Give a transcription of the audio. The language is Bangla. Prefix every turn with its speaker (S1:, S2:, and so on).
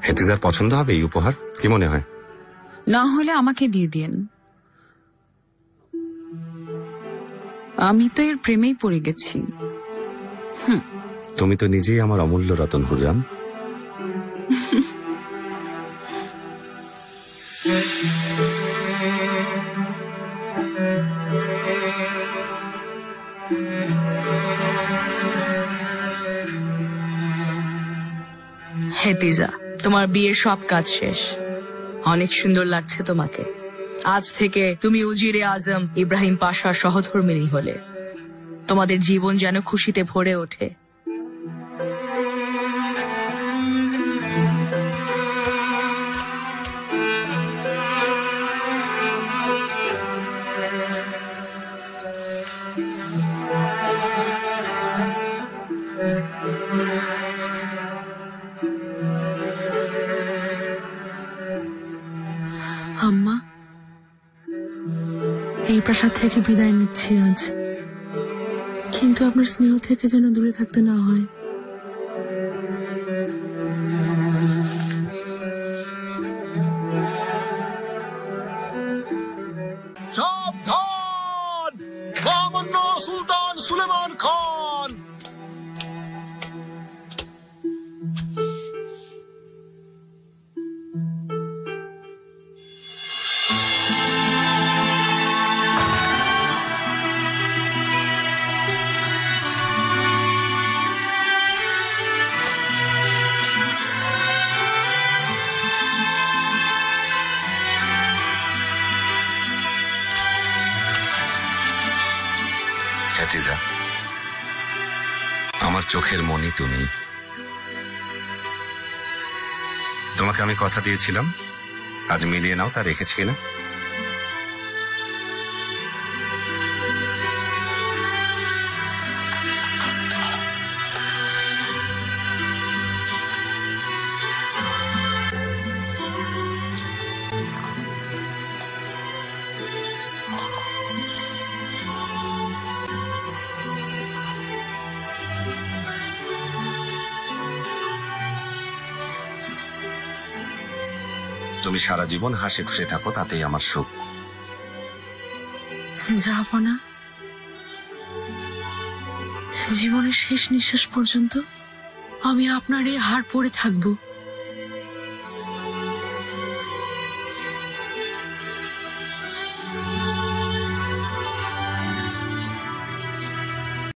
S1: হেতিজার পছন্দ হবে এই উপহার, কি মনে হয়?
S2: না হলে আমাকে দিয়ে দিন, আমি তো এর প্রেমেই পড়ে গেছি।
S1: তুমি তো নিজেই আমার অমূল্য রতন হুররাম।
S3: হেতিজা, তোমার বিয়ের সব কাজ শেষ। অনেক সুন্দর লাগছে তোমাকে। আজ থেকে তুমি উজিরে আজম ইব্রাহিম পাশার সহধর্মিণী হলে। তোমাদের জীবন যেন খুশিতে ভরে ওঠে।
S4: আম্মা, এই প্রাসাদ থেকে বিদায় নিচ্ছি আজ, কিন্তু আপনার স্নেহ থেকে যেন দূরে থাকতে না হয়।
S5: সাবধান! মহামান্য সুলতান সুলেমান খান!
S1: হেতিজা, আমার চোখের মনি তুমি। তোমাকে আমি কথা দিয়েছিলাম, আজ মিলিয়ে নাও তা রেখেছি কিনা। তুমি সারা জীবন হাসি খুশি থাকো, তাতেই আমার সুখ।
S4: যাব না, জীবনের শেষ নিঃশ্বাস পর্যন্ত আমি আপনার এই হার পরে থাকবো।